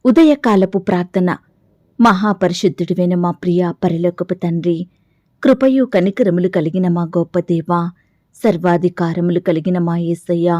ఉదయకాలపు ప్రార్థన. మహాపరిశుద్ధుడివైన మా ప్రియ పరలోకపు తండ్రి, కృపయు కనికరములు కలిగిన మా గొప్ప దేవా, సర్వాధికారములు కలిగిన మా యేసయ్య,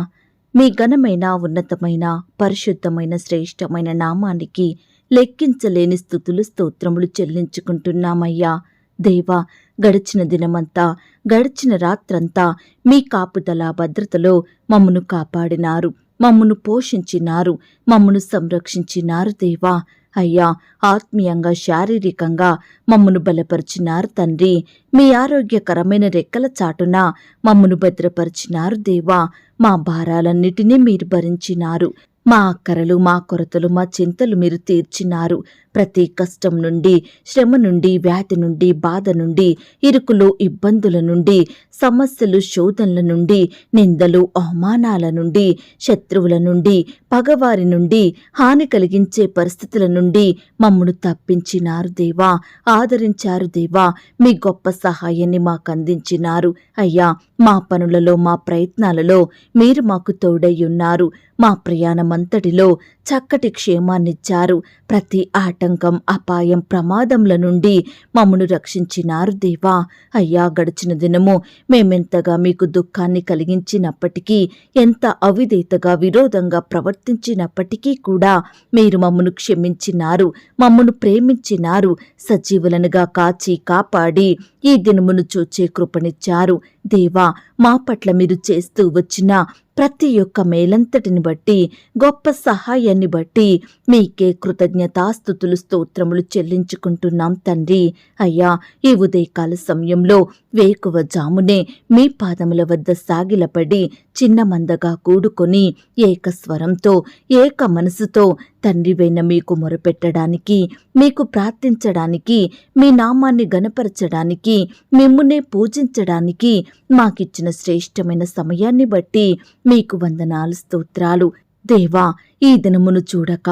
మీ ఘనమైన ఉన్నతమైన పరిశుద్ధమైన శ్రేష్టమైన నామానికి లెక్కించలేని స్తుతులు స్తోత్రములు చెల్లించుకుంటున్నామయ్యా. దేవా, గడిచిన దినమంతా గడిచిన రాత్రంతా మీ కాపుదల భద్రతలో మమ్మను కాపాడినారు, మమ్మను పోషించినారు, మమ్మను సంరక్షించినారు దేవా. అయ్యా, ఆత్మీయంగా శారీరకంగా మమ్మను బలపరిచినారు తండ్రి. మీ ఆరోగ్యకరమైన రెక్కల చాటున మమ్మను భద్రపరిచినారు దేవా. మా భారాలన్నిటినీ మీరు భరించినారు. మా అక్కరలు, మా కొరతలు, మా చింతలు మీరు తీర్చినారు. ప్రతి కష్టం నుండి, శ్రమ నుండి, వ్యాధి నుండి, బాధ నుండి, ఇరుకులు, ఇబ్బందుల నుండి, సమస్యలు, శోధనల నుండి, నిందలు, అవమానాల నుండి, శత్రువుల నుండి, పగవారి నుండి, హాని కలిగించే పరిస్థితుల నుండి మమ్మను తప్పించినారు దేవా. ఆదరించారు దేవా. మీ గొప్ప సహాయాన్ని మాకు అందించినారు. అయ్యా, మా పనులలో, మా ప్రయత్నాలలో మీరు మాకు తోడై ఉన్నారు. మా ప్రయాణమంతటిలో చక్కటి క్షేమాన్నిచ్చారు. ప్రతి ఆటంకం, అపాయం, ప్రమాదంల నుండి మమ్మను రక్షించినారు దేవా. అయ్యా, గడిచిన దినము మేమెంతగా మీకు దుఃఖాన్ని కలిగించినప్పటికీ, ఎంత అవిధేయతగా విరోధంగా ప్రవర్తించినప్పటికీ కూడా మీరు మమ్మను క్షమించినారు, మమ్మను ప్రేమించినారు. సజీవులనుగా కాచి కాపాడి ఈ దినమును చూచే కృపనిచ్చారు దేవా. మా పట్ల మీరు చేస్తూ వచ్చిన ప్రతి ఒక్క మేలంతటిని బట్టి, గొప్ప సహాయాన్ని బట్టి మీకే కృతజ్ఞతాస్తుతులు స్తోత్రములు చెల్లించుకుంటున్నాం తండ్రి. అయ్యా, ఈ ఉదయకాల సమయంలో వేకువ జామునే మీ పాదముల వద్ద సాగిలపడి చిన్న మందగా కూడుకొని ఏకస్వరంతో, ఏక మనసుతో తండ్రివైన మీకు మొరపెట్టడానికి, మీకు ప్రార్థించడానికి, మీ నామాన్ని గణపరచడానికి, మిమ్మునే పూజించడానికి మాకిచ్చిన శ్రేష్టమైన సమయాన్ని బట్టి మీకు వందనాలు, స్తోత్రాలు దేవా. ఈ దినమును చూడక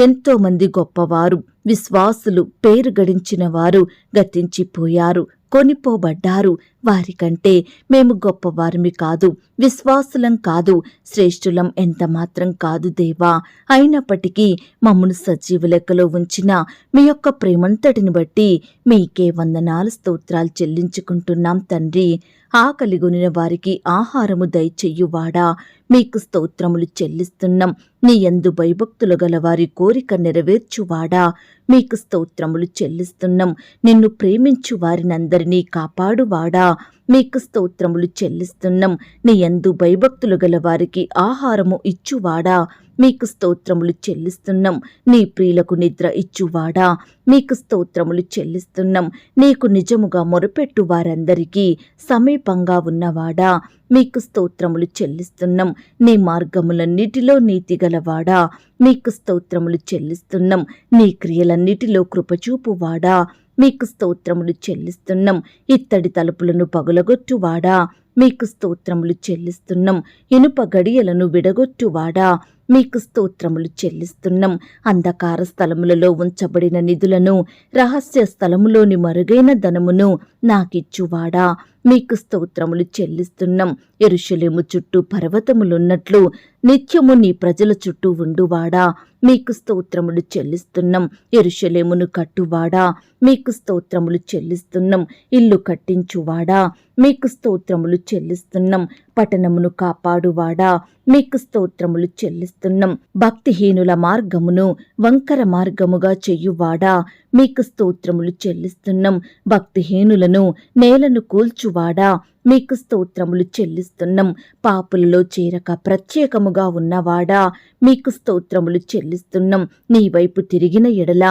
ఎంతో మంది గొప్పవారు, విశ్వాసులు, పేరు గడించిన వారు గతించిపోయారు, కొనిపోబడ్డారు. వారికంటే మేము గొప్పవారిమి కాదు, విశ్వాసులం కాదు, శ్రేష్ఠులం ఎంత మాత్రం కాదు దేవా. అయినప్పటికీ మమ్మను సజీవ లెక్కలో ఉంచిన మీ యొక్క ప్రేమంతటిని బట్టి మీకే వందనాలు, స్తోత్రాలు చెల్లించుకుంటున్నాం తండ్రి. ఆకలిగొనిన వారికి ఆహారము దయచెయ్యువాడా, మీకు స్తోత్రములు చెల్లిస్తున్నాం. నీ యందు భయభక్తులు గల వారి కోరిక నెరవేర్చువాడా, మీకు స్తోత్రములు చెల్లిస్తున్నాం. నిన్ను ప్రేమించు వారినందరినీ కాపాడువాడా, మీకు స్తోత్రములు చెల్లిస్తున్నాం. నీ యందు భయభక్తులు గల వారికి ఆహారము ఇచ్చువాడా, మీకు స్తోత్రములు చెల్లిస్తున్నాం. నీ ప్రియులకు నిద్ర ఇచ్చువాడా, మీకు స్తోత్రములు చెల్లిస్తున్నాం. నీకు నిజముగా మొరపెట్టు వారందరికీ సమీపంగా ఉన్నవాడా, మీకు స్తోత్రములు చెల్లిస్తున్నాం. నీ మార్గములన్నిటిలో నీతిగలవాడా, మీకు స్తోత్రములు చెల్లిస్తున్నాం. నీ క్రియలన్నిటిలో కృపచూపువాడా, మీకు స్తోత్రములు చెల్లిస్తున్నాం. ఇత్తడి తలుపులను పగులగొట్టువాడా, మీకు స్తోత్రములు చెల్లిస్తున్నాం. ఇనుప గడియలను విడగొట్టువాడా, మీకు స్తోత్రములు చెల్లిస్తున్నాం. అంధకార స్థలములలో ఉంచబడిన నిధులను, రహస్య స్థలములోని మరుగైన ధనమును నాకిచ్చువాడా, మీకు స్తోత్రములు చెల్లిస్తున్నాం. యెరూషలేము చుట్టూ పర్వతములున్నట్లు నిత్యము నీ ప్రజల చుట్టూ ఉండువాడా, మీకు స్తోత్రములు చెల్లిస్తున్నాం. యెరూషలేమును కట్టువాడా, మీకు స్తోత్రములు చెల్లిస్తున్నాం. ఇల్లు కట్టించువాడా, మీకు స్తోత్రములు చెల్లిస్తున్నాం. పట్టణమును కాపాడువాడా, మీకు స్తోత్రములు చెల్లిస్తున్నాం. భక్తిహీనుల మార్గమును వంకర మార్గముగా చెయ్యువాడా, మీకు స్తోత్రములు చెల్లిస్తున్నాం. భక్తిహీనులను నేలను కూల్చువాడా, మీకు స్తోత్రములు చెల్లిస్తున్నాం. పాపులలో చేరక ప్రత్యేకముగా ఉన్నవాడా, మీకు స్తోత్రములు చెల్లిస్తున్నాం. నీ వైపు తిరిగిన ఎడల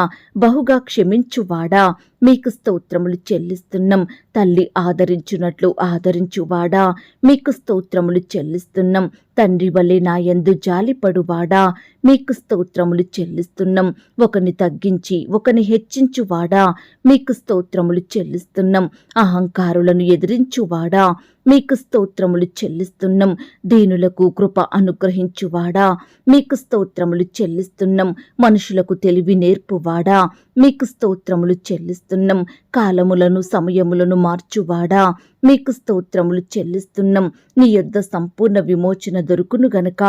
బహుగా క్షమించువాడా, మీకు స్తోత్రములు చెల్లిస్తున్నాం. తల్లి ఆదరించున్నట్లు ఆదరించువాడా, మీకు స్తోత్రములు చెల్లిస్తున్నాం. తండ్రి వలె నా యందు జాలిపడువాడా, మీకు స్తోత్రములు చెల్లిస్తున్నాం. ఒకని తగ్గించి ఒకని హెచ్చించువాడా, మీకు స్తోత్రములు చెల్లిస్తున్నాం. అహంకారులను ఎదిరించువాడా, మీకు స్తోత్రములు చెల్లిస్తున్నాం. దీనులకు కృప అనుగ్రహించువాడా, మీకు స్తోత్రములు చెల్లిస్తున్నాం. మనుషులకు తెలివి నేర్పువాడా, మీకు స్తోత్రములు చెల్లిస్తున్నాం. కాలములను సమయములను మార్చువాడా, మీకు స్తోత్రములు చెల్లిస్తున్నాం. నీ యొద్ద సంపూర్ణ విమోచన దొరుకును గనక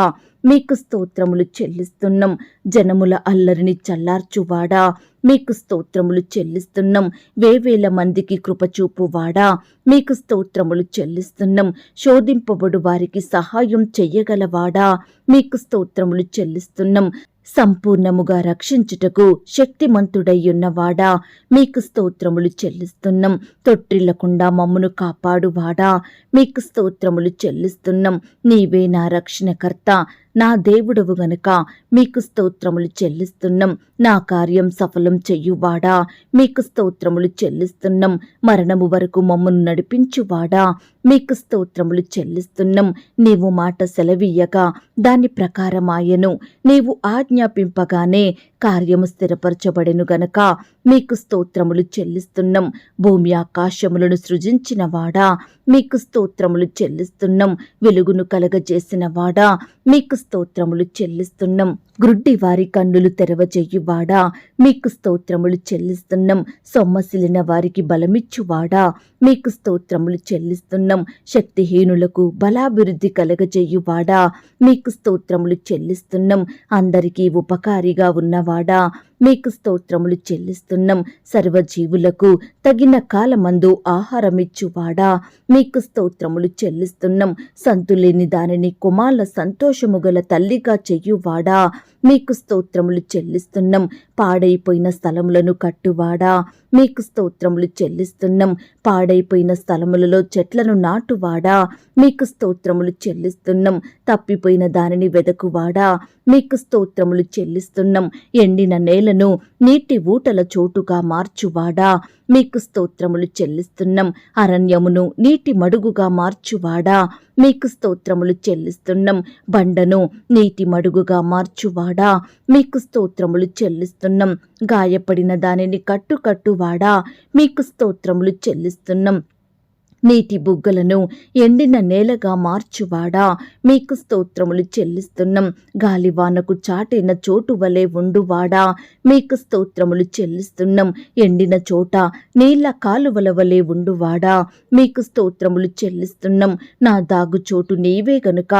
మీకు స్తోత్రములు చెల్లిస్తున్నాం. జనముల అల్లరిని చల్లార్చువాడా, మీకు స్తోత్రములు చెల్లిస్తున్నాం. వేవేల మందికి కృపచూపువాడా, మీకు స్తోత్రములు చెల్లిస్తున్నాం. శోధింపబడు వారికి సహాయం చెయ్యగలవాడా, మీకు స్తోత్రములు చెల్లిస్తున్నాం. సంపూర్ణముగా రక్షించుటకు శక్తిమంతుడయ్యున్నవాడా, మీకు స్తోత్రములు చెల్లిస్తున్నాం. తొట్టిల్లకుండా మమ్మును కాపాడువాడా, మీకు స్తోత్రములు చెల్లిస్తున్నాం. నీవే నా రక్షణకర్త, నా దేవుడవు గనుక మీకు స్తోత్రములు చెల్లిస్తున్నాం. నా కార్యం సఫలం చెయ్యువాడా, మీకు స్తోత్రములు చెల్లిస్తున్నాం. మరణము వరకు మమ్మను నడిపించువాడా, మీకు స్తోత్రములు చెల్లిస్తున్నాం. నీవు మాట సెలవీయగా దాని ప్రకారమాయెను, నీవు ఆజ్ఞాపింపగానే కార్యము స్థిరపరచబడెను గనక మీకు స్తోత్రములు చెల్లిస్తున్నాం. భూమి ఆకాశములను సృజించినవాడా, మీకు స్తోత్రములు చెల్లిస్తున్నాం. వెలుగును కలగజేసినవాడా, మీకు స్తోత్రములు చెల్లిస్తున్నాం. గ్రుడ్డి వారి కన్నులు తెరవజెయ్యువాడా, మీకు స్తోత్రములు చెల్లిస్తున్నాం. సొమ్మసిలిన వారికి బలమిచ్చువాడా, మీకు స్తోత్రములు చెల్లిస్తున్నాం. శక్తిహీనులకు బలాభివృద్ధి కలగజెయ్యువాడా, మీకు స్తోత్రములు చెల్లిస్తున్నాం. అందరికీ ఉపకారిగా ఉన్నవాడా, మీకు స్తోత్రములు చెల్లిస్తున్నాం. సర్వజీవులకు తగిన కాలమందు ఆహారమిచ్చువాడా, మీకు స్తోత్రములు చెల్లిస్తున్నాం. సంతులేని దానిని కుమార్ల సంతోషము గల తల్లిగా చెయ్యువాడా, మీకు స్తోత్రములు చెల్లిస్తున్నాం. పాడైపోయిన స్థలములను కట్టువాడా, మీకు స్తోత్రములు చెల్లిస్తున్నాం. పాడైపోయిన స్థలములలో చెట్లను నాటువాడా, మీకు స్తోత్రములు చెల్లిస్తున్నాం. తప్పిపోయిన దానిని వెదకువాడా, మీకు స్తోత్రములు చెల్లిస్తున్నాం. ఎండిన నేలను నీటి ఊటల చోటుగా మార్చువాడా, మీకు స్తోత్రములు చెల్లిస్తున్నాం. అరణ్యమును నీటి మడుగుగా మార్చువాడా, మీకు స్తోత్రములు చెల్లిస్తున్నాం. బండను నీటి మడుగుగా మార్చువాడా, మీకు స్తోత్రములు చెల్లిస్తున్నాం. గాయపడిన దానిని కట్టువాడా, మీకు స్తోత్రములు చెల్లిస్తున్నాం. నీటి బుగ్గలను ఎండిన నేలగా మార్చువాడా, మీకు స్తోత్రములు చెల్లిస్తున్నాం. గాలివానకు చాటైన చోటు వలె ఉండువాడా, మీకు స్తోత్రములు చెల్లిస్తున్నాం. ఎండిన చోట నీళ్ల కాలువల వలె ఉండువాడా, మీకు స్తోత్రములు చెల్లిస్తున్నాం. నా దాగుచోటు నీవే గనుక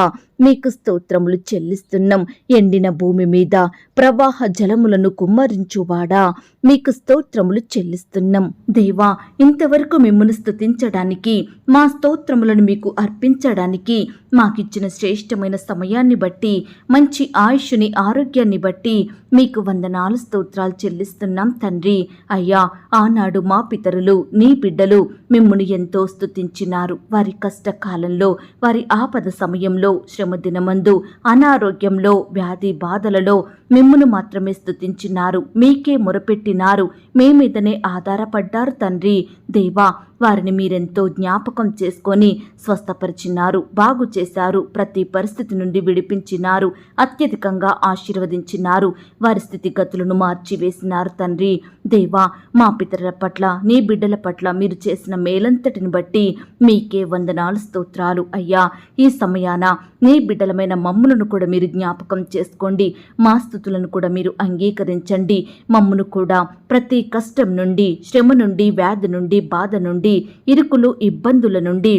మీకు స్తోత్రములు చెల్లిస్తున్నాం. ఎండిన భూమి మీద ప్రవాహ జలములను కుమ్మరించువాడా, మీకు స్తోత్రములు చెల్లిస్తున్నాం. దేవా, ఇంతవరకు మిమ్మును స్తుతించడానికి, మా స్తోత్రములను మీకు అర్పించడానికి మాకిచ్చిన శ్రేష్టమైన సమయాన్ని బట్టి, మంచి ఆయుష్ని, ఆరోగ్యాన్ని బట్టి మీకు వందనాలు స్తోత్రాలు చెల్లిస్తున్నాం తండ్రి. అయ్యా, ఆనాడు మా పితరులు, నీ బిడ్డలు మిమ్మును ఎంతో స్తుతించినారు. వారి కష్టకాలంలో, వారి ఆపద సమయంలో, శ్రమ దినమందు, అనారోగ్యంలో, వ్యాధి బాధలలో మిమ్మును మాత్రమే స్తుతించినారు. మీకే మొరపెట్టినారు. మీ మీదనే ఆధారపడ్డారు తండ్రి. దేవా, వారిని మీరెంతో జ్ఞాపకం చేసుకొని స్వస్థపరిచినారు, బాగు చేశారు. ప్రతి పరిస్థితి నుండి విడిపించినారు. అత్యధికంగా ఆశీర్వదించినారు. వారి స్థితిగతులను మార్చివేసినారు తండ్రి. దేవా, మా పితరుల పట్ల, నీ బిడ్డల పట్ల మీరు చేసిన మేలంతటిని బట్టి మీకే వందనాలు స్తోత్రాలు. అయ్యా, ఈ సమయాన నీ బిడ్డలమైన మమ్ములను కూడా మీరు జ్ఞాపకం చేసుకోండి. మా స్తుతులను కూడా మీరు అంగీకరించండి. మమ్మును కూడా ప్రతి కష్టం నుండి, శ్రమ నుండి, వ్యాధి నుండి, బాధ నుండి, ఇరుకులు, ఇబ్బందుల నుండి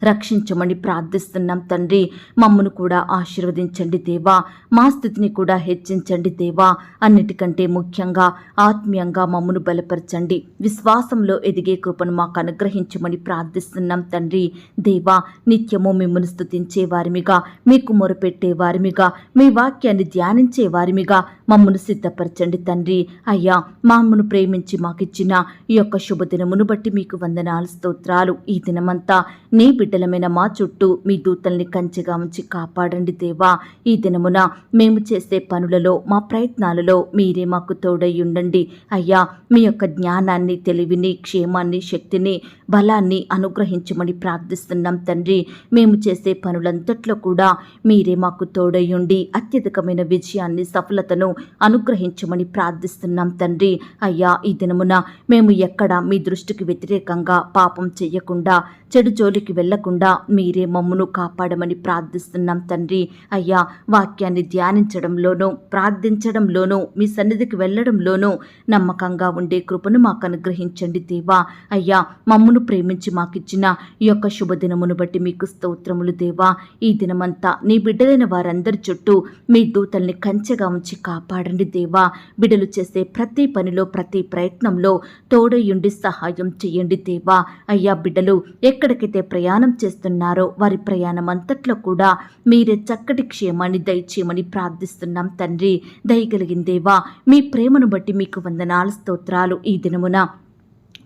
రక్షించమని ప్రార్థిస్తున్నాం తండ్రి. మమ్మను కూడా ఆశీర్వదించండి దేవా. మా స్థితిని కూడా హెచ్చించండి దేవా. అన్నిటికంటే ముఖ్యంగా ఆత్మీయంగా మమ్మను బలపరచండి. విశ్వాసంలో ఎదిగే కృపను మాకు అనుగ్రహించమని ప్రార్థిస్తున్నాం తండ్రి. దేవా, నిత్యము మిమ్మల్ని స్తుతించే వారిమిగా, మీకు మొరపెట్టే వారిమిగా, మీ వాక్యాన్ని ధ్యానించే వారిమిగా మమ్మను సిద్ధపరచండి తండ్రి. అయ్యా, మమ్మను ప్రేమించి మాకిచ్చిన ఈ యొక్క శుభదినమును బట్టి మీకు వందనాలు స్తోత్రాలు. ఈ దినమంతా నీ బిడ్డలమైన మా చుట్టూ మీ దూతల్ని కంచెగా ఉంచి కాపాడండి దేవా. ఈ దినమున మేము చేసే పనులలో, మా ప్రయత్నాలలో మీరే మాకు తోడై ఉండండి. అయ్యా, మీ యొక్క జ్ఞానాన్ని, తెలివిని, క్షేమాన్ని, శక్తిని, బలాన్ని అనుగ్రహించమని ప్రార్థిస్తున్నాం తండ్రి. మేము చేసే పనులంతట్లో కూడా మీరే మాకు తోడై ఉండి అత్యధికమైన విజయాన్ని, సఫలతను అనుగ్రహించమని ప్రార్థిస్తున్నాం తండ్రి. అయ్యా, ఈ దినమున మేము ఎక్కడ మీ దృష్టికి వ్యతిరేకంగా పాపం చెయ్యకుండా, చెడు జోలికి వెళ్లకుండా మీరే మమ్మును కాపాడమని ప్రార్థిస్తున్నాం తండ్రి. అయ్యా, వాక్యాన్ని ధ్యానించడంలోనూ ప్రార్థించడంలోనూ మీ సన్నిధికి వెళ్లడంలోనూ నమ్మకంగా ఉండే కృపను మాకు అనుగ్రహించండి దేవా. అయ్యా, మమ్మును ప్రేమించి మాకిచ్చిన ఈ యొక్క శుభదినమును బట్టి మీకు స్తోత్రములు దేవా. ఈ దినమంతా నీ బిడ్డలైన వారందరి చుట్టూ మీ దూతల్ని కంచెగా ఉంచి కాపాడండి దేవా. బిడ్డలు చేసే ప్రతి పనిలో ప్రతి ప్రయత్నంలో తోడయుండి సహాయం చేయండి దేవా. అయ్యా, బిడ్డలు ఎక్కడికైతే ప్రయాణం చేస్తున్నారో వారి ప్రయాణం అంతట్లో కూడా మీరే చక్కటి క్షేమాన్ని దయచేయమని ప్రార్థిస్తున్నాం తండ్రి. దయగలిగిన దేవా, మీ ప్రేమను బట్టి మీకు వందనాలు స్తోత్రాలు. ఈ దినమున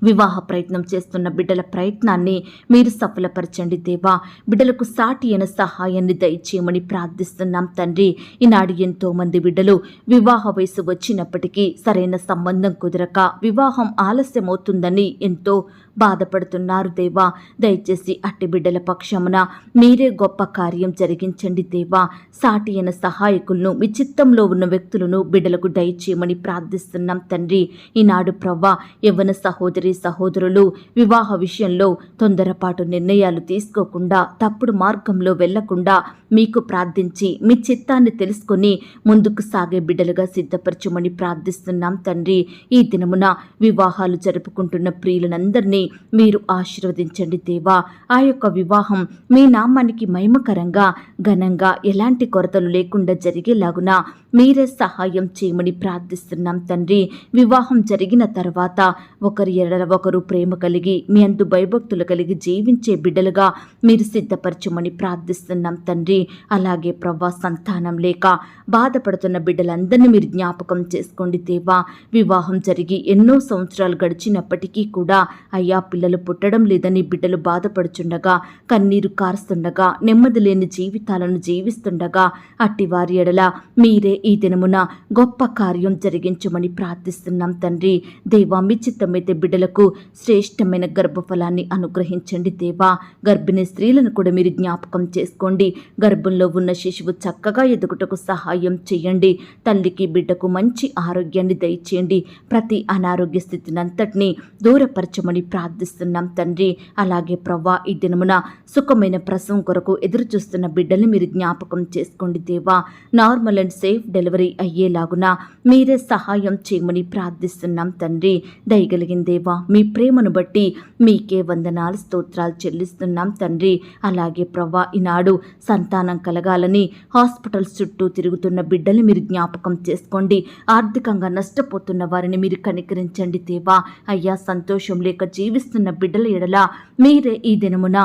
వివాహ ప్రయత్నం చేస్తున్న బిడ్డల ప్రయత్నాన్ని మీరు సఫలపరచండి దేవా. బిడ్డలకు సాటి అయిన సహాయాన్ని దయచేయమని ప్రార్థిస్తున్నాం తండ్రి. ఈనాడు ఎంతో మంది బిడ్డలు వివాహ వయసు వచ్చినప్పటికీ సరైన సంబంధం కుదరక వివాహం ఆలస్యమవుతుందని ఎంతో బాధపడుతున్నారు దేవా. దయచేసి అట్టి బిడ్డల పక్షమున మీరే గొప్ప కార్యం జరిగించండి దేవా. సాటి అయిన సహాయకులను మీ చిత్తంలో ఉన్న వ్యక్తులను బిడ్డలకు దయచేయమని ప్రార్థిస్తున్నాం తండ్రి. ఈనాడు ప్రవ్వా, యవ్వన సహోదరులు వివాహ విషయంలో తొందరపాటు నిర్ణయాలు తీసుకోకుండా తప్పుడు మార్గంలో వెళ్లకుండా మీకు ప్రార్థించి మీ చిత్తాన్ని తెలుసుకొని ముందుకు సాగే బిడ్డలుగా సిద్ధపరచమని ప్రార్థిస్తున్నాం తండ్రి. ఈ దినమున వివాహాలు జరుపుకుంటున్న ప్రియులనందరినీ మీరు ఆశీర్వదించండి దేవా. ఆ యొక్క వివాహం మీ నామానికి మహిమకరంగా ఘనంగా ఎలాంటి కొరతలు లేకుండా జరిగేలాగున మీరే సహాయం చేయమని ప్రార్థిస్తున్నాం తండ్రి. వివాహం జరిగిన తర్వాత ఒకరి ఎడల ఒకరు ప్రేమ కలిగి మీ అందు భయభక్తులు కలిగి జీవించే బిడ్డలుగా మీరు సిద్ధపరచమని ప్రార్థిస్తున్నాం తండ్రి. అలాగే ప్రవ్వా, సంతానం లేక బాధపడుతున్న బిడ్డలందరినీ మీరు జ్ఞాపకం చేసుకోండి దేవా. వివాహం జరిగి ఎన్నో సంవత్సరాలు గడిచినప్పటికీ కూడా అయ్యా, పిల్లలు పుట్టడం లేదని బిడ్డలు బాధపడుచుండగా, కన్నీరు కారుస్తుండగా, నెమ్మది లేని జీవితాలను జీవిస్తుండగా అట్టి వారి ఎడల మీరే ఈ దినమున గొప్ప కార్యం జరిగించమని ప్రార్థిస్తున్నాం తండ్రి. దేవా, మీ చిత్తమైతే బిడ్డలకు శ్రేష్టమైన గర్భఫలాన్ని అనుగ్రహించండి దేవా. గర్భిణీ స్త్రీలను కూడా మీరు జ్ఞాపకం చేసుకోండి. గర్భంలో ఉన్న శిశువు చక్కగా ఎదుగుటకు సహాయం చేయండి. తల్లికి బిడ్డకు మంచి ఆరోగ్యాన్ని దయచేయండి. ప్రతి అనారోగ్య స్థితినంతటినీ దూరపరచమని ప్రార్థిస్తున్నాం తండ్రి. అలాగే ప్రవ్వా, ఈ దినమున సుఖమైన ప్రసవం కొరకు ఎదురు చూస్తున్న బిడ్డల్ని మీరు జ్ఞాపకం చేసుకోండి దేవా. నార్మల్ అండ్ సేఫ్ డెలివరీ అయ్యేలాగున మీరే సహాయం చేయమని ప్రార్థిస్తున్నాం తండ్రి. దయగలిగిన దేవా, మీ ప్రేమను బట్టి మీకే వందనాలు స్తోత్రాలు చెల్లిస్తున్నాం తండ్రి. అలాగే ప్రవ్వా, ఈనాడు సంతానం కలగాలని హాస్పిటల్స్ చుట్టూ తిరుగుతున్న బిడ్డల్ని మీరు జ్ఞాపకం చేసుకోండి. ఆర్థికంగా నష్టపోతున్న వారిని మీరు కనికరించండి దేవా. అయ్యా, సంతోషం లేక జీవిస్తున్న బిడ్డల ఎడల మీరే ఈ దినమున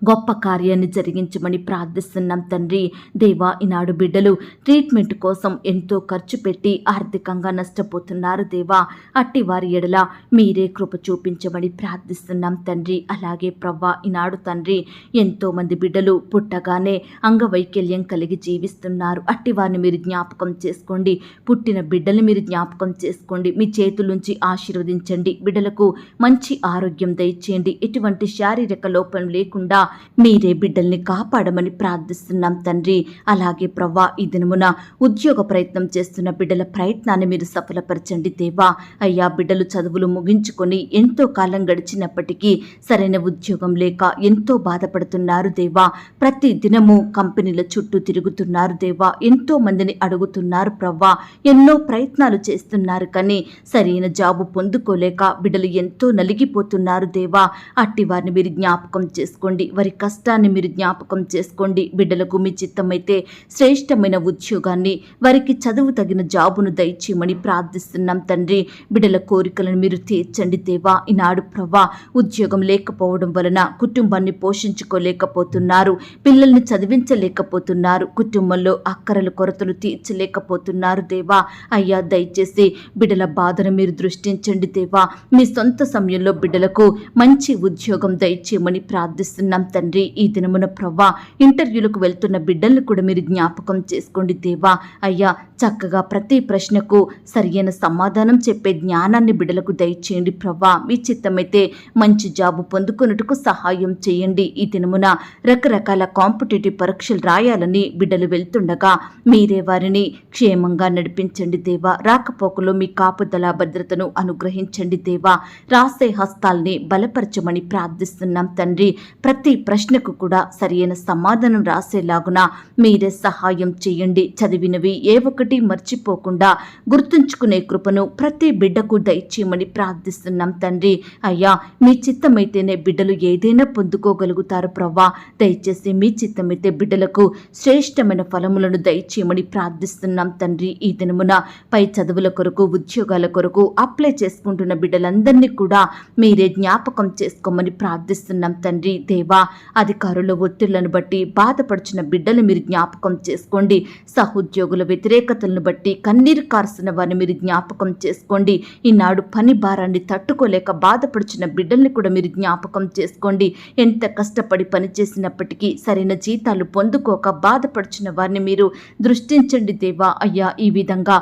గొప్ప కార్యాన్ని జరిగించమని ప్రార్థిస్తున్నాం తండ్రి. దేవా, ఈనాడు బిడ్డలు ట్రీట్మెంట్ కోసం ఎంతో ఖర్చు పెట్టి ఆర్థికంగా నష్టపోతున్నారు దేవా. అట్టి వారి ఎడల మీరే కృప చూపించమని ప్రార్థిస్తున్నాం తండ్రి. అలాగే ప్రవ్వా, ఈనాడు తండ్రి, ఎంతో మంది బిడ్డలు పుట్టగానే అంగవైకల్యం కలిగి జీవిస్తున్నారు. అట్టి వారిని మీరు జ్ఞాపకం చేసుకోండి. పుట్టిన బిడ్డల్ని మీరు జ్ఞాపకం చేసుకోండి. మీ చేతులుంచి ఆశీర్వదించండి. బిడ్డలకు మంచి ఆరోగ్యం దయచేయండి. ఎటువంటి శారీరక లోపం లేకుండా మీరే బిడ్డల్ని కాపాడమని ప్రార్థిస్తున్నాం తండ్రి. అలాగే ప్రవ్వా, ఈ దినమున ఉద్యోగ ప్రయత్నం చేస్తున్న బిడ్డల ప్రయత్నాన్ని మీరు సఫలపరచండి దేవా. అయ్యా, బిడ్డలు చదువులు ముగించుకొని ఎంతో కాలం గడిచినప్పటికీ సరైన ఉద్యోగం లేక ఎంతో బాధపడుతున్నారు దేవా. ప్రతి దినము కంపెనీల చుట్టూ తిరుగుతున్నారు దేవా. ఎంతో మందిని అడుగుతున్నారు ప్రవ్వా. ఎన్నో ప్రయత్నాలు చేస్తున్నారు కానీ సరైన జాబు పొందుకోలేక బిడ్డలు ఎంతో నలిగిపోతున్నారు దేవా. అట్టి వారిని మీరు జ్ఞాపకం చేసుకోండి. వారి కష్టాన్ని మీరు జ్ఞాపకం చేసుకోండి. బిడ్డలకు మీ చిత్తమైతే శ్రేష్టమైన ఉద్యోగాన్ని, వారికి చదువు తగిన జాబును దయచేయమని ప్రార్థిస్తున్నాం తండ్రి. బిడ్డల కోరికలను మీరు తీర్చండి దేవా. ఈనాడు ప్రవ్వా, ఉద్యోగం లేకపోవడం వలన కుటుంబాన్ని పోషించుకోలేకపోతున్నారు, పిల్లల్ని చదివించలేకపోతున్నారు, కుటుంబంలో అక్కరలు కొరతలు తీర్చలేకపోతున్నారు దేవా. అయ్యా, దయచేసి బిడ్డల బాధను మీరు దృష్టించండి దేవా. మీ సొంత సమయంలో బిడ్డలకు మంచి ఉద్యోగం దయచేయమని ప్రార్థిస్తున్నాం తండ్రి. ఈ దినమున ప్రవ్వా ఇంటర్వ్యూలకు వెళ్తున్న బిడ్డల్ని కూడా మీరు జ్ఞాపకం చేసుకోండి దేవా. అయ్యా చక్కగా ప్రతి ప్రశ్నకు సరియైన సమాధానం చెప్పే జ్ఞానాన్ని బిడ్డలకు దయచేయండి ప్రవ్వా. మీ చిత్తమైతే మంచి జాబు పొందుకున్నట్టుకు సహాయం చేయండి. ఈ దినమున రకరకాల కాంపిటేటివ్ పరీక్షలు రాయాలని బిడ్డలు వెళ్తుండగా మీరే వారిని క్షేమంగా నడిపించండి దేవా. రాకపోకలో మీ కాపుదల భద్రతను అనుగ్రహించండి దేవా. రాసే హస్తాల్ని బలపరచమని ప్రార్థిస్తున్నాం తండ్రి. ప్రతి ప్రశ్నకు కూడా సరియైన సమాధానం రాసేలాగున మీరే సహాయం చేయండి. చదివినవి ఏ ఒక్కటి మర్చిపోకుండా గుర్తుంచుకునే కృపను ప్రతి బిడ్డకు దయచేయమని ప్రార్థిస్తున్నాం తండ్రి. అయ్యా మీ చిత్తమైతేనే బిడ్డలు ఏదైనా పొందుకోగలుగుతారు ప్రవ్వా. దయచేసి మీ చిత్తమైతే బిడ్డలకు శ్రేష్టమైన ఫలములను దయచేయమని ప్రార్థిస్తున్నాం తండ్రి. ఈ దినమున పై చదువుల కొరకు ఉద్యోగాల కొరకు అప్లై చేసుకుంటున్న బిడ్డలందరినీ కూడా మీరే జ్ఞాపకం చేసుకోమని ప్రార్థిస్తున్నాం తండ్రి. దేవా అధికారుల ఒత్తిళ్లను బట్టి బాధపడుచున్న బిడ్డలు మీరు జ్ఞాపకం చేసుకోండి. సహోద్యోగుల వ్యతిరేకతలను బట్టి కన్నీరు కారుస్తున్న వారిని మీరు జ్ఞాపకం చేసుకోండి. ఈనాడు పని భారాన్ని తట్టుకోలేక బాధపడుచున్న బిడ్డల్ని కూడా మీరు జ్ఞాపకం చేసుకోండి. ఎంత కష్టపడి పనిచేసినప్పటికీ సరైన జీతాలు పొందుకోక బాధపడుచున్న వారిని మీరు దృష్టించండి దేవా. అయ్యా ఈ విధంగా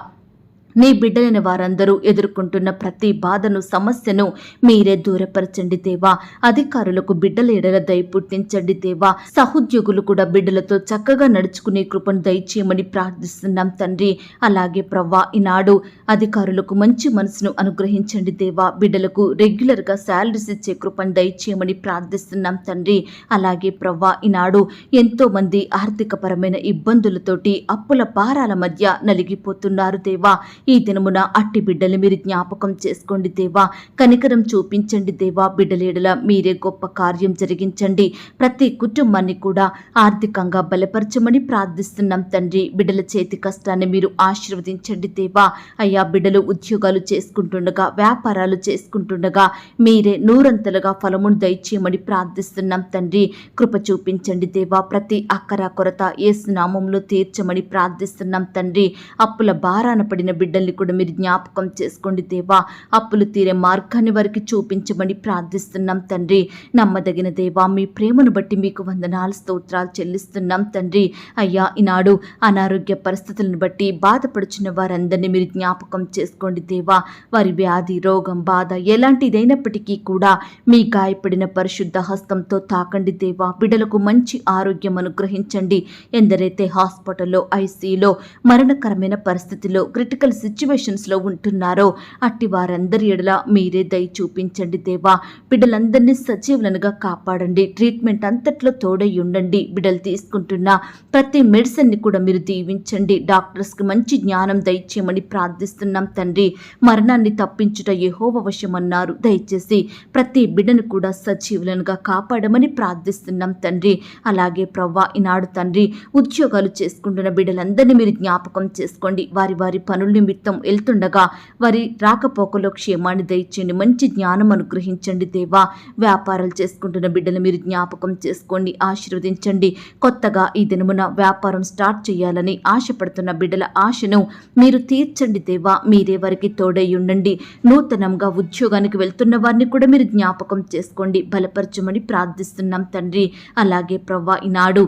నీ బిడ్డలైన వారందరూ ఎదుర్కొంటున్న ప్రతి బాధను సమస్యను మీరే దూరపరచండి దేవా. అధికారులకు బిడ్డల ఎడల దయ పుట్టించండి దేవా. సహోద్యోగులు కూడా బిడ్డలతో చక్కగా నడుచుకునే కృపను దయచేయమని ప్రార్థిస్తున్నాం తండ్రి. అలాగే ప్రవ్వా ఈనాడు అధికారులకు మంచి మనసును అనుగ్రహించండి దేవా. బిడ్డలకు రెగ్యులర్గా శాలరీస్ ఇచ్చే కృపను దయచేయమని ప్రార్థిస్తున్నాం తండ్రి. అలాగే ప్రవ్వా ఈనాడు ఎంతో మంది ఆర్థికపరమైన ఇబ్బందులతోటి అప్పుల భారాల మధ్య నలిగిపోతున్నారు దేవా. ఈ దినమున అట్టి బిడ్డలు మీరు జ్ఞాపకం చేసుకోండి దేవా. కనికరం చూపించండి దేవా. బిడ్డల ఎడల మీరే గొప్ప కార్యం జరిగించండి. ప్రతి కుటుంబాన్ని కూడా ఆర్థికంగా బలపరచమని ప్రార్థిస్తున్నాం తండ్రి. బిడ్డల చేతి కష్టాన్ని మీరు ఆశీర్వదించండి దేవా. అయ్యా బిడ్డలు ఉద్యోగాలు చేసుకుంటుండగా వ్యాపారాలు చేసుకుంటుండగా మీరే నూరంతలుగా ఫలమును దయచేయమని ప్రార్థిస్తున్నాం తండ్రి. కృప చూపించండి దేవా. ప్రతి అక్కర కొరత యేసు నామములో తీర్చమని ప్రార్థిస్తున్నాం తండ్రి. అప్పుల భారాన పడిన బిడ్డల్ని కూడా మీరు జ్ఞాపకం చేసుకోండి దేవా. అప్పులు తీరే మార్గాన్ని వారికి చూపించమని ప్రార్థిస్తున్నాం తండ్రి. నమ్మదగిన దేవా మీ ప్రేమను బట్టి మీకు వందనాలు స్తోత్రాలు చెల్లిస్తున్నాం తండ్రి. అయ్యా ఈనాడు అనారోగ్య పరిస్థితులను బట్టి బాధపడుచున్న వారందరినీ మీరు జ్ఞాపకం చేసుకోండి దేవా. వారి వ్యాధి రోగం బాధ ఎలాంటిదైనప్పటికీ కూడా మీ గాయపడిన పరిశుద్ధ హస్తంతో తాకండి దేవా. బిడ్డలకు మంచి ఆరోగ్యం అనుగ్రహించండి. ఎందరైతే హాస్పిటల్లో ఐసీయూలో మరణకరమైన పరిస్థితిలో క్రిటికల్ సిచ్యువేషన్స్లో ఉంటున్నారో అట్టి వారందరి ఎడల మీరే దయ చూపించండి దేవా. బిడ్డలందరినీ సజీవులనుగా కాపాడండి. ట్రీట్మెంట్ అంతట్లో తోడై ఉండండి. బిడ్డలు తీసుకుంటున్న ప్రతి మెడిసిన్ని కూడా మీరు దీవించండి. డాక్టర్స్కి మంచి జ్ఞానం దయచేయమని ప్రార్థిస్తున్నాం తండ్రి. మరణాన్ని తప్పించుట యెహోవా వశమన్నారు. దయచేసి ప్రతి బిడ్డను కూడా సజీవులనుగా కాపాడమని ప్రార్థిస్తున్నాం తండ్రి. అలాగే ప్రవ్వా ఈనాడు తండ్రి ఉద్యోగాలు చేసుకుంటున్న బిడ్డలందరినీ మీరు జ్ఞాపకం చేసుకోండి. వారి వారి పనుల నిమిత్తం వెళ్తుండగా వారి రాకపోకలో క్షేమాన్ని దయచేయండి. మంచి జ్ఞానం అనుగ్రహించండి దేవా. వ్యాపారాలు చేసుకుంటున్న బిడ్డలు మీరు జ్ఞాపకం చేసుకోండి, ఆశీర్వదించండి. కొత్తగా ఈ దినమున వ్యాపారం స్టార్ట్ చేయాలని ఆశపడుతున్న బిడ్డల ఆశను మీరు తీర్చండి దేవా. మీరే వారికి తోడై ఉండండి. నూతనంగా ఉద్యోగానికి వెళ్తున్న వారిని కూడా మీరు జ్ఞాపకం చేసుకోండి, బలపరచమని ప్రార్థిస్తున్నాం తండ్రి. అలాగే ప్రవ్వా ఈనాడు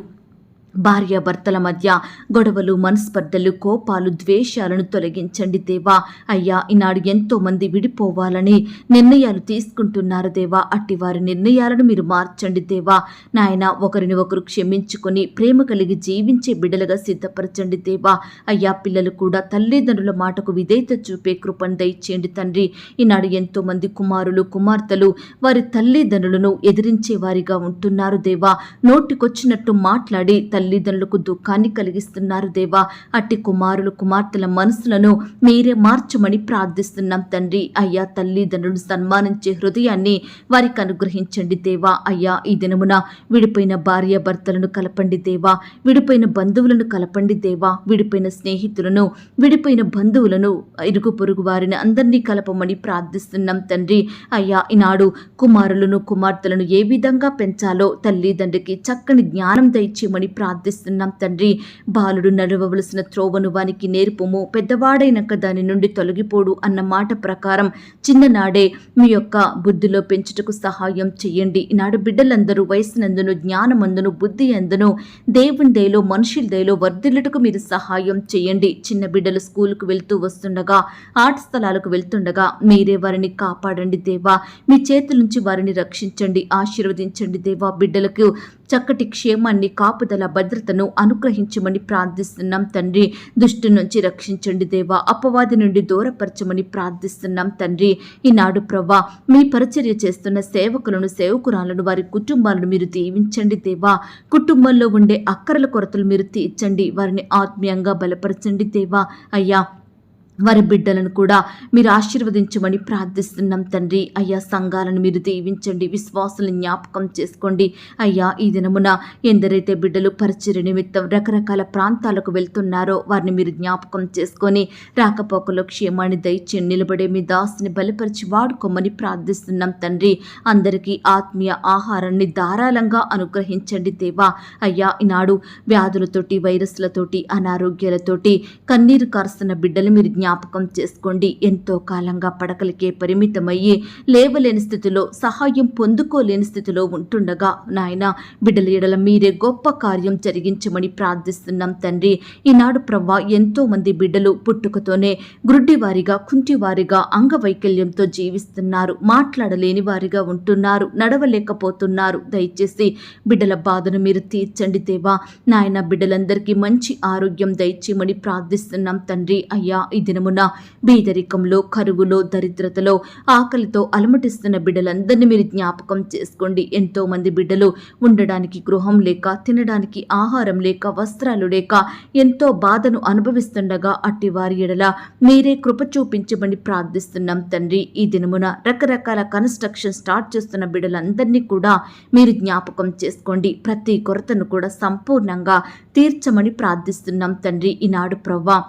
భార్యాభర్తల మధ్య గొడవలు మనస్పర్ధలు కోపాలు ద్వేషాలను తొలగించండి దేవా. అయ్యా ఈనాడు ఎంతో మంది విడిపోవాలని నిర్ణయాలు తీసుకుంటున్నారు దేవా. అట్టి వారి నిర్ణయాలను మీరు మార్చండి దేవా. నాయన ఒకరిని ఒకరు క్షమించుకొని ప్రేమ కలిగి జీవించే బిడ్డలుగా సిద్ధపరచండి దేవా. అయ్యా పిల్లలు కూడా తల్లిదండ్రుల మాటకు విధేయత చూపే కృపను దయచేయండి తండ్రి. ఈనాడు ఎంతో మంది కుమారులు కుమార్తెలు వారి తల్లిదండ్రులను ఎదిరించే వారిగా ఉంటున్నారు దేవా. నోటికొచ్చినట్టు మాట్లాడి తల్లిదండ్రులకు దుఃఖాన్ని కలిగిస్తున్నారు దేవా. అట్టి కుమారులు కుమార్తెల మనసులను మీరే మార్చమని ప్రార్థిస్తున్నాం తండ్రి. అయ్యా తల్లిదండ్రులను సన్మానించే హృదయాన్ని వారికి అనుగ్రహించండి దేవా. అయ్యా ఈ దినమున విడిపోయిన భార్య భర్తలను కలపండి దేవా. విడిపోయిన బంధువులను కలపండి దేవా. విడిపోయిన స్నేహితులను విడిపోయిన బంధువులను ఇరుగు పొరుగు వారిని అందరినీ కలపమని ప్రార్థిస్తున్నాం తండ్రి. అయ్యా ఈనాడు కుమారులను కుమార్తెలను ఏ విధంగా పెంచాలో తల్లిదండ్రికి చక్కని జ్ఞానం దయచేయమని ప్రార్థిస్తున్నాం తండ్రి. బాలుడు నడవవలసిన త్రోవను వానికి నేర్పుము, పెద్దవాడైనాక దాని నుండి తొలగిపోడు అన్న మాట ప్రకారం చిన్ననాడే మీ యొక్క బుద్ధిలో పెంచుటకు సహాయం చేయండి. ఈనాడు బిడ్డలందరూ వయసునందును, జ్ఞానమందును, బుద్ధి అందును దేవుని దయలో, మనుషుల దయలో వర్ధిల్లుటకు మీరు సహాయం చేయండి. చిన్న బిడ్డలు స్కూలుకు వెళ్తూ వస్తుండగా, ఆట స్థలాలకు వెళ్తుండగా మీరే వారిని కాపాడండి దేవా. మీ చేతుల నుంచి వారిని రక్షించండి, ఆశీర్వదించండి దేవా. బిడ్డలకు చక్కటి క్షేమాన్ని, కాపుదల, భద్రతను అనుగ్రహించమని ప్రార్థిస్తున్నాం తండ్రి. దుష్టు నుంచి రక్షించండి దేవా. అపవాది నుండి దూరపరచమని ప్రార్థిస్తున్నాం తండ్రి. ఈనాడు ప్రవ్వా మీ పరిచర్య చేస్తున్న సేవకులను, సేవకురాలను, వారి కుటుంబాలను మీరు దీవించండి దేవా. కుటుంబంలో ఉండే అక్కరల కొరతలు మీరు తీర్చండి, వారిని ఆత్మీయంగా బలపరచండి దేవా. అయ్యా వారి బిడ్డలను కూడా మీరు ఆశీర్వదించమని ప్రార్థిస్తున్నాం తండ్రి. అయ్యా సంఘాలను మీరు దీవించండి, విశ్వాసులను జ్ఞాపకం చేసుకోండి. అయ్యా ఈ దినమున ఎందరైతే బిడ్డలు పరిచర్య నిమిత్తం రకరకాల ప్రాంతాలకు వెళ్తున్నారో వారిని మీరు జ్ఞాపకం చేసుకొని రాకపోకలో క్షేమాన్ని దయచేసి నిలబడే మీ దాసుని బలపరిచి వాడుకోమని ప్రార్థిస్తున్నాం తండ్రి. అందరికీ ఆత్మీయ ఆహారాన్ని ధారాళంగా అనుగ్రహించండి దేవా. అయ్యా ఈనాడు వ్యాధులతోటి, వైరస్లతోటి, అనారోగ్యాలతోటి కన్నీరు కారుస్తున్న బిడ్డలు మీరు జ్ఞాపకం చేసుకోండి. ఎంతో కాలంగా పడకలకే పరిమితమయ్యి లేవలేని స్థితిలో, సహాయం పొందుకోలేని స్థితిలో ఉంటుండగా నాయన బిడ్డల ఎడల మీరే గొప్ప కార్యం జరిగించమని ప్రార్థిస్తున్నాం తండ్రి. ఈనాడు ప్రవ్వా ఎంతో మంది బిడ్డలు పుట్టుకతోనే గుడ్డివారిగా, కుంటివారిగా, అంగవైకల్యంతో జీవిస్తున్నారు, మాట్లాడలేని వారిగా ఉంటున్నారు, నడవలేకపోతున్నారు. దయచేసి బిడ్డల బాధను మీరు తీర్చండి దేవా. నాయన బిడ్డలందరికీ మంచి ఆరోగ్యం దయచేయమని ప్రార్థిస్తున్నాం తండ్రి. అయ్యా ఈ దినమున బీదరికంలో, కరువులో, దరిద్రతలో, ఆకలితో అలమటిస్తున్న బిడ్డలందరినీ మీరు జ్ఞాపకం చేసుకోండి. ఎంతో మంది బిడ్డలు ఉండడానికి గృహం లేక, తినడానికి ఆహారం లేక, వస్త్రాలు లేక ఎంతో బాధను అనుభవిస్తుండగా అట్టి వారి ఎడల మీరే కృప చూపించమని ప్రార్థిస్తున్నాం తండ్రి. ఈ దినమున రకరకాల కన్స్ట్రక్షన్ స్టార్ట్ చేస్తున్న బిడ్డలందరినీ కూడా మీరు జ్ఞాపకం చేసుకోండి. ప్రతి కొరతను కూడా సంపూర్ణంగా తీర్చమని ప్రార్థిస్తున్నాం తండ్రి. ఈనాడు ప్రవ్వా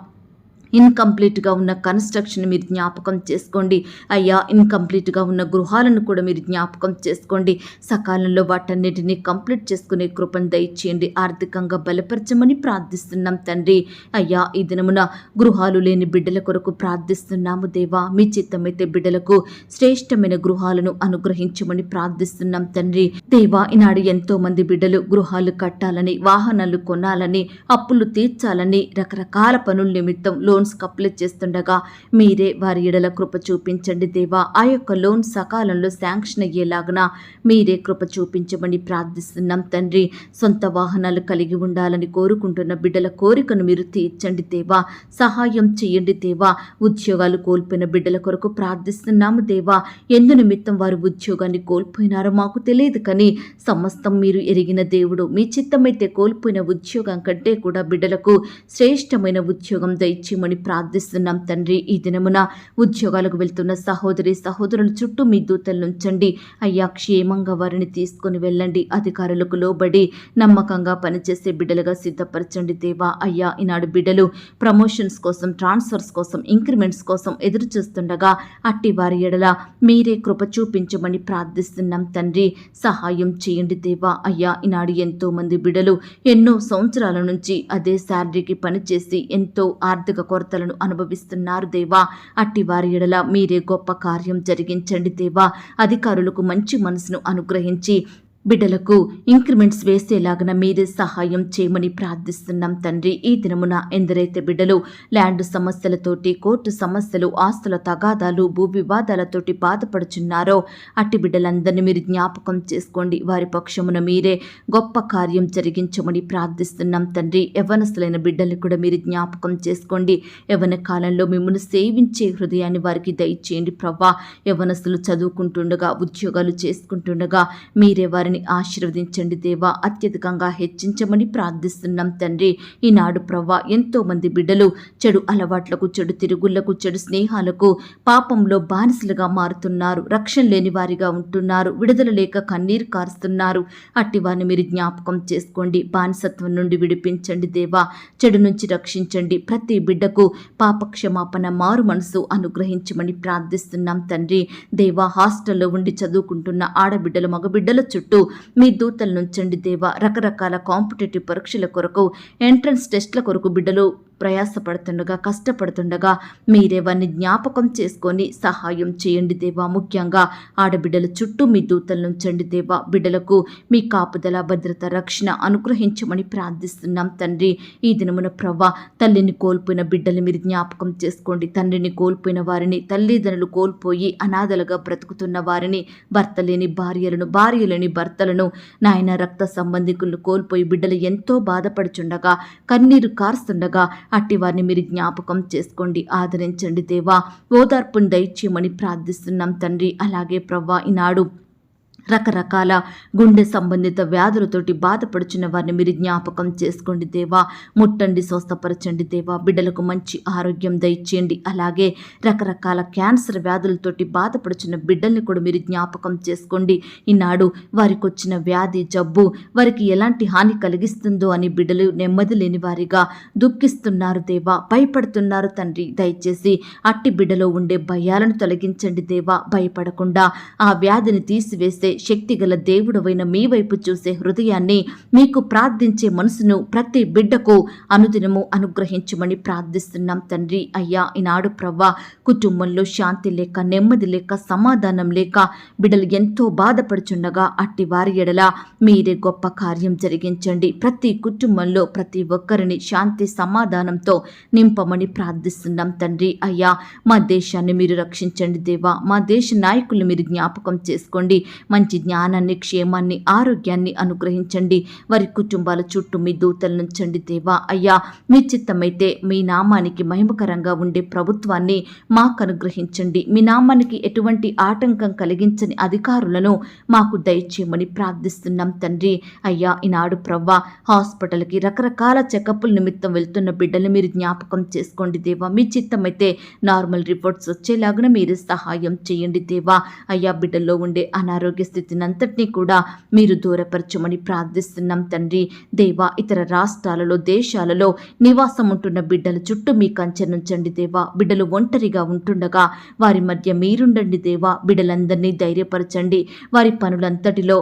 ఇన్కంప్లీట్గా ఉన్న కన్స్ట్రక్షన్ మీరు జ్ఞాపకం చేసుకోండి. అయ్యా ఇన్కంప్లీట్గా ఉన్న గృహాలను కూడా మీరు జ్ఞాపకం చేసుకోండి. సకాలంలో వాటన్నిటినీ కంప్లీట్ చేసుకునే కృపను దయచేయండి. ఆర్థికంగా బలపరచమని ప్రార్థిస్తున్నాం తండ్రి. అయ్యా ఈ దినమున గృహాలు లేని బిడ్డల కొరకు ప్రార్థిస్తున్నాము దేవా. మీ చిత్తమైతే బిడ్డలకు శ్రేష్టమైన గృహాలను అనుగ్రహించమని ప్రార్థిస్తున్నాం తండ్రి. దేవా ఈనాడు ఎంతో మంది బిడ్డలు గృహాలు కట్టాలని, వాహనాలు కొనాలని, అప్పులు తీర్చాలని రకరకాల పనుల నిమిత్తం లోన్స్ అప్లై చేస్తుండగా మీరే వారి ఎడల కృప చూపించండి దేవా. ఆ యొక్క లోన్ సకాలంలో శాంక్షన్ అయ్యేలాగా మీరే కృప చూపించమని ప్రార్థిస్తున్నాం తండ్రి. సొంత వాహనాలు కలిగి ఉండాలని కోరుకుంటున్న బిడ్డల కోరికను మీరు తీర్చండి దేవా. సహాయం చేయండి దేవా. ఉద్యోగాలు కోల్పోయిన బిడ్డల కొరకు ప్రార్థిస్తున్నాము దేవా. ఎందు నిమిత్తం వారు ఉద్యోగాన్ని కోల్పోయినారో మాకు తెలియదు కానీ సమస్తం మీరు ఎరిగిన దేవుడు. మీ చిత్తమైతే కోల్పోయిన ఉద్యోగం కంటే కూడా బిడ్డలకు శ్రేష్టమైన ఉద్యోగం దయచేయమని ప్రార్థిస్తున్నాం తండ్రి. ఈ దినమున ఉద్యోగాలకు వెళ్తున్న సహోదరి సహోదరుల చుట్టూ మీ దూతలు ఉంచండి. అయ్యా క్షేమంగా వారిని తీసుకొని వెళ్ళండి. అధికారులకు లోబడి నమ్మకంగా పనిచేసే బిడ్డలుగా సిద్ధపరచండి దేవా. అయ్యా ఈనాడు బిడ్డలు ప్రమోషన్స్ కోసం, ట్రాన్స్ఫర్స్ కోసం, ఇంక్రిమెంట్స్ కోసం ఎదురు చూస్తుండగా అట్టి వారి ఎడల మీరే కృప చూపించమని ప్రార్థిస్తున్నాం తండ్రి. సహాయం చేయండి దేవా. అయ్యా ఈనాడు ఎంతో మంది బిడ్డలు ఎన్నో సంవత్సరాల నుంచి అదే శాలరీకి పనిచేసి ఎంతో ఆర్థిక కొరతలను అనుభవిస్తున్నారు దేవా. అట్టి వారి ఎడల మీరే గొప్ప కార్యం జరిగించండి దేవా. అధికారులకు మంచి మనసును అనుగ్రహించి బిడ్డలకు ఇంక్రిమెంట్స్ వేసేలాగా మీరే సహాయం చేయమని ప్రార్థిస్తున్నాం తండ్రి. ఈ దినమున ఎందరైతే బిడ్డలు ల్యాండ్ సమస్యలతోటి, కోర్టు సమస్యలు, ఆస్తుల తగాదాలు, భూ వివాదాలతోటి బాధపడుచున్నారో అట్టి బిడ్డలందరినీ మీరు జ్ఞాపకం చేసుకోండి. వారి పక్షమున మీరే గొప్ప కార్యం జరిగించమని ప్రార్థిస్తున్నాం తండ్రి. యవ్వనస్తులైన బిడ్డల్ని కూడా మీరు జ్ఞాపకం చేసుకోండి. యవ్వన కాలంలో మిమ్మల్ని సేవించే హృదయాన్ని వారికి దయచేయండి ప్రభా. యవ్వనస్తులు చదువుకుంటుండగా, ఉద్యోగాలు చేసుకుంటుండగా మీరే వారిని ఆశీర్వదించండి దేవా. అత్యధికంగా హెచ్చించమని ప్రార్థిస్తున్నాం తండ్రి. ఈనాడు ప్రవ్వా ఎంతో మంది బిడ్డలు చెడు అలవాట్లకు, చెడు తిరుగుళ్లకు, చెడు స్నేహాలకు, పాపంలో బానిసలుగా మారుతున్నారు. రక్షణ లేని వారిగా ఉంటున్నారు. విడుదల లేక కన్నీరు కారుస్తున్నారు. అట్టి వారిని మీరు జ్ఞాపకం చేసుకోండి. బానిసత్వం నుండి విడిపించండి దేవా. చెడు నుంచి రక్షించండి. ప్రతి బిడ్డకు పాప క్షమాపణ, మారు మనసు అనుగ్రహించమని ప్రార్థిస్తున్నాం తండ్రి. దేవా హాస్టల్లో ఉండి చదువుకుంటున్న ఆడబిడ్డలు, మగబిడ్డల చుట్టూ మీ దూతలను ఉంచండి దేవా. రకరకాల కాంపిటేటివ్ పరీక్షల కొరకు, ఎంట్రన్స్ టెస్ట్ల కొరకు బిడ్డలు ప్రయాసపడుతుండగా, కష్టపడుతుండగా మీరే వారిని జ్ఞాపకం చేసుకొని సహాయం చేయండి దేవా. ముఖ్యంగా ఆడబిడ్డల చుట్టూ మీ దూతలను ఉంచండి దేవా. బిడ్డలకు మీ కాపుదల, భద్రత, రక్షణ అనుగ్రహించమని ప్రార్థిస్తున్నాం తండ్రి. ఈ దినమున ప్రవ్వా, తల్లిని కోల్పోయిన బిడ్డలు మీరు జ్ఞాపకం చేసుకోండి. తండ్రిని కోల్పోయిన వారిని, తల్లిదండ్రులు కోల్పోయి అనాథలుగా బ్రతుకుతున్న వారిని, భర్త లేని భార్యలను, భార్య లేని భర్తలను, నాయన రక్త సంబంధికులను కోల్పోయి బిడ్డలు ఎంతో బాధపడుచుండగా, కన్నీరు కారుస్తుండగా అట్టి వారిని మీరు జ్ఞాపకం చేసుకోండి, ఆదరించండి దేవా. ఓదార్పును దయచేయమని ప్రార్థిస్తున్నాం తండ్రి. అలాగే ప్రవ్వా, ఈనాడు రకరకాల గుండె సంబంధిత వ్యాధులతోటి బాధపడుచున్న వారిని మీరు జ్ఞాపకం చేసుకోండి దేవా. ముట్టండి, స్వస్థపరచండి దేవా. బిడ్డలకు మంచి ఆరోగ్యం దయచేయండి. అలాగే రకరకాల క్యాన్సర్ వ్యాధులతోటి బాధపడుచున్న బిడ్డల్ని కూడా మీరు జ్ఞాపకం చేసుకోండి. ఈనాడు వారికి వచ్చిన వ్యాధి, జబ్బు వారికి ఎలాంటి హాని కలిగిస్తుందో అని బిడ్డలు నెమ్మది లేని వారిగా దుఃఖిస్తున్నారు దేవా, భయపడుతున్నారు తండ్రి. దయచేసి అట్టి బిడ్డలో ఉండే భయాలను తొలగించండి దేవా. భయపడకుండా ఆ వ్యాధిని తీసివేసే శక్తిగల దేవుడవైన మీ వైపు చూసే హృదయాన్ని, మీకు ప్రార్థించే మనసును ప్రతి బిడ్డకు అనుదినము అనుగ్రహించమని ప్రార్థిస్తున్నాం తండ్రి. అయ్యా, ఈనాడు ప్రవ్వా, కుటుంబంలో శాంతి లేక, నెమ్మది లేక, సమాధానం లేక బిడ్డలు ఎంతో బాధపడుచుండగా అట్టి వారి ఎడల మీరే గొప్ప కార్యం జరిగించండి. ప్రతి కుటుంబంలో ప్రతి ఒక్కరిని శాంతి సమాధానంతో నింపమని ప్రార్థిస్తున్నాం తండ్రి. అయ్యా, మా దేశాన్ని మీరు రక్షించండి దేవా. మా దేశ నాయకులు మీరు జ్ఞాపకం చేసుకోండి. మంచి జ్ఞానాన్ని, క్షేమాన్ని, ఆరోగ్యాన్ని అనుగ్రహించండి. వారి కుటుంబాల చుట్టూ మీ దూతలను ఉంచండి దేవా. అయ్యా, మీ చిత్తమైతే మీ నామానికి మహిమకరంగా ఉండే ప్రభుత్వాన్ని మాకు అనుగ్రహించండి. మీ నామానికి ఎటువంటి ఆటంకం కలిగించని అధికారులను మాకు దయచేయమని ప్రార్థిస్తున్నాం తండ్రి. అయ్యా, ఈనాడు ప్రవ్వా, హాస్పిటల్కి రకరకాల చెకప్ల నిమిత్తం వెళ్తున్న బిడ్డలు మీరు జ్ఞాపకం చేసుకోండి దేవా. మీ చిత్తమైతే నార్మల్ రిపోర్ట్స్ వచ్చేలాగా మీరు సహాయం చేయండి దేవా. అయ్యా, బిడ్డల్లో ఉండే అనారోగ్య స్థితిని అంతటినీ కూడా మీరు దూరపరచమని ప్రార్థిస్తున్నాం తండ్రి. దేవా, ఇతర రాష్ట్రాలలో, దేశాలలో నివాసం ఉంటున్న బిడ్డల చుట్టూ మీ కంచెనుంచండి దేవా. బిడ్డలు ఒంటరిగా ఉంటుండగా వారి మధ్య మీరుండండి దేవా. బిడ్డలందరినీ ధైర్యపరచండి. వారి పనులంతటిలో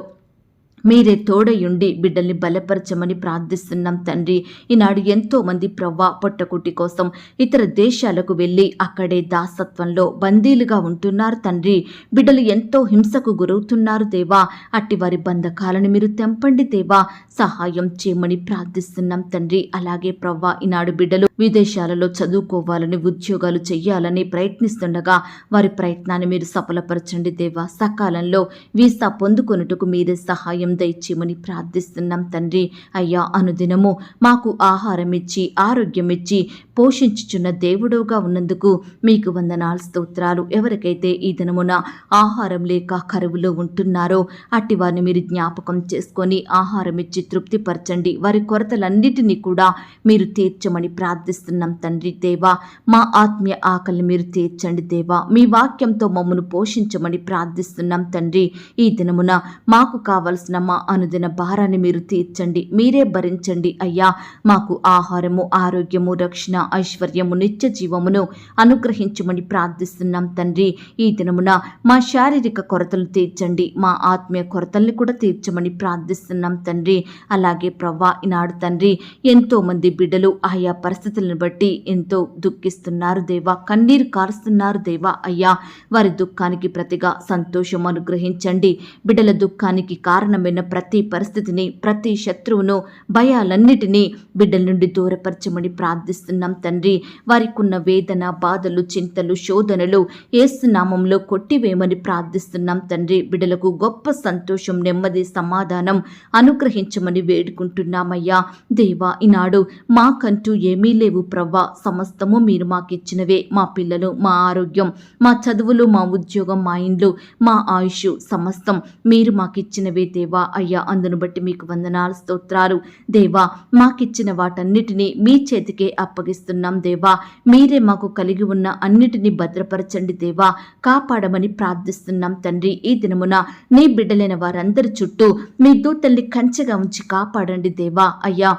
మీరే తోడయుండి బిడ్డల్ని బలపరచమని ప్రార్థిస్తున్నాం తండ్రి. ఈనాడు ఎంతో మంది ప్రవ్వా, పొట్టకుటి కోసం ఇతర దేశాలకు వెళ్ళి అక్కడే దాసత్వంలో బందీలుగా ఉంటున్నారు తండ్రి. బిడ్డలు ఎంతో హింసకు గురవుతున్నారు దేవా. అట్టి వారి బంధకాలను మీరు తెంపండి దేవా. సహాయం చేయమని ప్రార్థిస్తున్నాం తండ్రి. అలాగే ప్రవ్వా, ఈనాడు బిడ్డలు విదేశాలలో చదువుకోవాలని, ఉద్యోగాలు చెయ్యాలని ప్రయత్నిస్తుండగా వారి ప్రయత్నాన్ని మీరు సఫలపరచండి దేవా. సకాలంలో వీసా పొందుకొనుటకు మీరే సహాయం దయచేయమని ప్రార్థిస్తున్నాం తండ్రి. అయ్యా, అనుదినము మాకు ఆహారం ఇచ్చి, ఆరోగ్యం ఇచ్చి పోషించుచున్న దేవుడుగా ఉన్నందుకు మీకు వందనాలు, స్తోత్రాలు. ఎవరికైతే ఈ దినమున ఆహారం లేక కరువులో ఉంటున్నారో అట్టి వారిని మీరు జ్ఞాపకం చేసుకొని ఆహారం ఇచ్చి తృప్తిపరచండి. వారి కొరతలన్నిటినీ కూడా మీరు తీర్చమని ప్రార్థిస్తున్నాం తండ్రి. దేవా, మా ఆత్మీయ ఆకలిని మీరు తీర్చండి దేవా. మీ వాక్యంతో మమ్మను పోషించమని ప్రార్థిస్తున్నాం తండ్రి. ఈ దినమున మాకు కావలసిన మా అనుదిన భారాన్ని మీరు తీర్చండి. మీరే భరించండి అయ్యా. మాకు ఆహారము, ఆరోగ్యము, రక్షణ, ఐశ్వర్యము, నిత్య జీవమును అనుగ్రహించమని ప్రార్థిస్తున్నాం తండ్రి. ఈ దినమున మా శారీరక కొరతలు తీర్చండి. మా ఆత్మీయ కొరతల్ని కూడా తీర్చమని ప్రార్థిస్తున్నాం తండ్రి. అలాగే ప్రవ్వా, ఈనాడు తండ్రి, ఎంతో మంది బిడ్డలు ఆయా పరిస్థితులను బట్టి ఎంతో దుఃఖిస్తున్నారు దేవా. కన్నీరు కారుస్తున్నారు దేవా. అయ్యా, వారి దుఃఖానికి ప్రతిగా సంతోషం అనుగ్రహించండి. బిడ్డల దుఃఖానికి కారణమైన ప్రతి పరిస్థితిని, ప్రతి శత్రువును, భయాలన్నిటినీ బిడ్డల నుండి దూరపరచమని ప్రార్థిస్తున్నాం తండ్రి. వారికి ఉన్న వేదన, బాధలు, చింతలు, శోధనలు యేసు నామంలో కొట్టివేయమని ప్రార్థిస్తున్నాం తండ్రి. బిడ్డలకు గొప్ప సంతోషం, నెమ్మది, సమాధానం అనుగ్రహించమని వేడుకుంటున్నామయ్యా. దేవా, ఈనాడు మాకంటూ ఏమీ లేవు ప్రవ్వా. సమస్తము మీరు మాకిచ్చినవే. మా పిల్లలు, మా ఆరోగ్యం, మా చదువులు, మా ఉద్యోగం, మా ఇండ్లు, మా ఆయుష్ సమస్తం మీరు మాకిచ్చినవే దేవా. అయ్యా, అందును బట్టి మీకు వందనాలు, స్తోత్రాలు. దేవా, మాకిచ్చిన వాటన్నిటినీ మీ చేతికే అప్పగిస్తున్నాం దేవా. మీరే మాకు కలిగి ఉన్న అన్నిటినీ భద్రపరచండి దేవా. కాపాడమని ప్రార్థిస్తున్నాం తండ్రి. ఈ దినమున నీ బిడ్డలైన వారందరి చుట్టూ మీ దూతల్ని కంచెగా ఉంచి కాపాడండి దేవా. అయ్యా,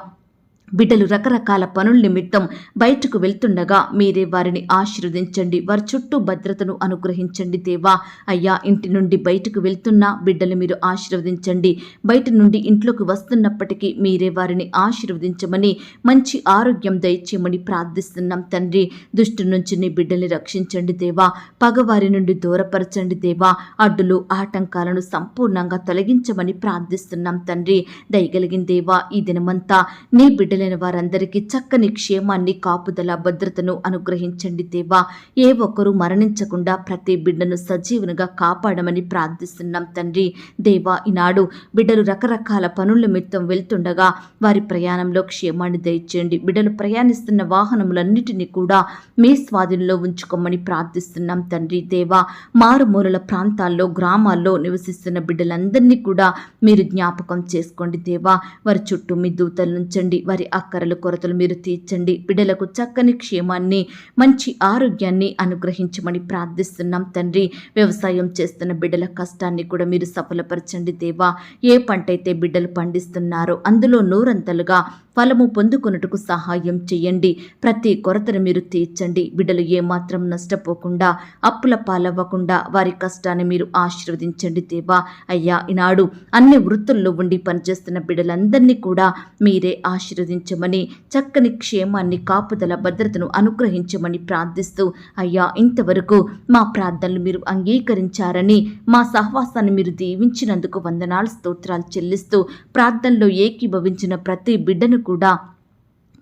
బిడ్డలు రకరకాల పనుల నిమిత్తం బయటకు వెళ్తుండగా మీరే వారిని ఆశీర్వదించండి. వారి చుట్టూ భద్రతను అనుగ్రహించండి దేవా. అయ్యా, ఇంటి నుండి బయటకు వెళ్తున్న బిడ్డలు మీరు ఆశీర్వదించండి. బయట నుండి ఇంట్లోకి వస్తున్నప్పటికీ మీరే వారిని ఆశీర్వదించమని, మంచి ఆరోగ్యం దయచేయమని ప్రార్థిస్తున్నాం తండ్రి. దుష్టు నుంచి నీ బిడ్డల్ని రక్షించండి దేవా. పగవారి నుండి దూరపరచండి దేవా. అడ్డులు ఆటంకాలను సంపూర్ణంగా తొలగించమని ప్రార్థిస్తున్నాం తండ్రి. దయగలిగిన దేవా, ఈ దినమంతా నీ బిడ్డలైన వారందరికీ చక్కని క్షేమాన్ని, కాపుదల, భద్రతను అనుగ్రహించండి దేవా. ఏ ఒక్కరూ మరణించకుండా ప్రతి బిడ్డను సజీవునిగా కాపాడమని ప్రార్థిస్తున్నాం తండ్రి. దేవా, ఈనాడు బిడ్డలు రకరకాల పనుల నిమిత్తం వెళ్తుండగా వారి ప్రయాణంలో క్షేమాన్ని దయచేయండి. బిడ్డలు ప్రయాణిస్తున్న వాహనములన్నిటినీ కూడా మీ స్వాధీనంలో ఉంచుకోమని ప్రార్థిస్తున్నాం తండ్రి. దేవా, మారుమూలల ప్రాంతాల్లో, గ్రామాల్లో నివసిస్తున్న బిడ్డలందరినీ కూడా మీరు జ్ఞాపకం చేసుకోండి దేవా. వారి చుట్టూ మీ దూతలు ఉంచండి. వారి అక్కరలు, కొరతలు మీరు తీర్చండి. బిడ్డలకు చక్కని క్షేమాన్ని, మంచి ఆరోగ్యాన్ని అనుగ్రహించమని ప్రార్థిస్తున్నాం తండ్రి. వ్యవసాయం చేస్తున్న బిడ్డల కష్టాన్ని కూడా మీరు సఫలపరచండి దేవా. ఏ పంట అయితే బిడ్డలు పండిస్తున్నారో అందులో నూరంతలుగా ఫలము పొందుకొనుటకు సహాయం చేయండి. ప్రతి కొరతను మీరు తీర్చండి. బిడ్డలు ఏమాత్రం నష్టపోకుండా, అప్పుల పాలవ్వకుండా వారి కష్టాన్ని మీరు ఆశీర్వదించండి దేవా. అయ్యా, ఈనాడు అన్ని వృత్తుల్లో ఉండి పనిచేస్తున్న బిడ్డలందరినీ కూడా మీరే ఆశీర్వదించమని, చక్కని క్షేమాన్ని, కాపుదల, భద్రతను అనుగ్రహించమని ప్రార్థిస్తూ, అయ్యా, ఇంతవరకు మా ప్రార్థనలు మీరు అంగీకరించారని, మా సహవాసాన్ని మీరు దీవించినందుకు వందనాలు, స్తోత్రాలు చెల్లిస్తూ, ప్రార్థనలో ఏకీభవించిన ప్రతి బిడ్డను కూడా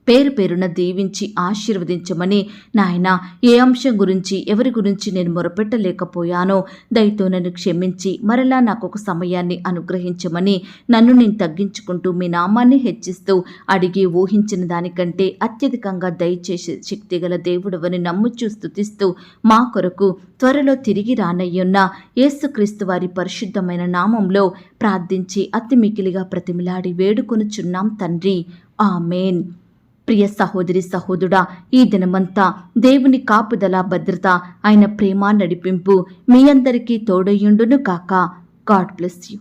పేరు పేరున దీవించి ఆశీర్వదించమని, నాయన, ఏ అంశం గురించి, ఎవరి గురించి నేను మొరపెట్టలేకపోయానో దయతో నన్ను క్షమించి మరలా నాకు ఒక సమయాన్ని అనుగ్రహించమని, నన్ను నేను తగ్గించుకుంటూ మీ నామాన్ని హెచ్చిస్తూ, అడిగి ఊహించిన దానికంటే అత్యధికంగా దయచేసి శక్తిగల దేవుడవని నమ్ముచూ స్తుతిస్తూ, మా కొరకు త్వరలో తిరిగి రానయ్యున్న యేసుక్రీస్తు వారి పరిశుద్ధమైన నామంలో ప్రార్థించి అతి మికిలిగా ప్రతిమిలాడి వేడుకొనుచున్నాం తండ్రి. ఆమేన్. ప్రియ సహోదరి, సహోదరుడా, ఈ దినమంతా దేవుని కాపుదల, భద్రత, ఆయన ప్రేమ, నడిపింపు మీ అందరికీ తోడయ్యుండును కాక. God bless you.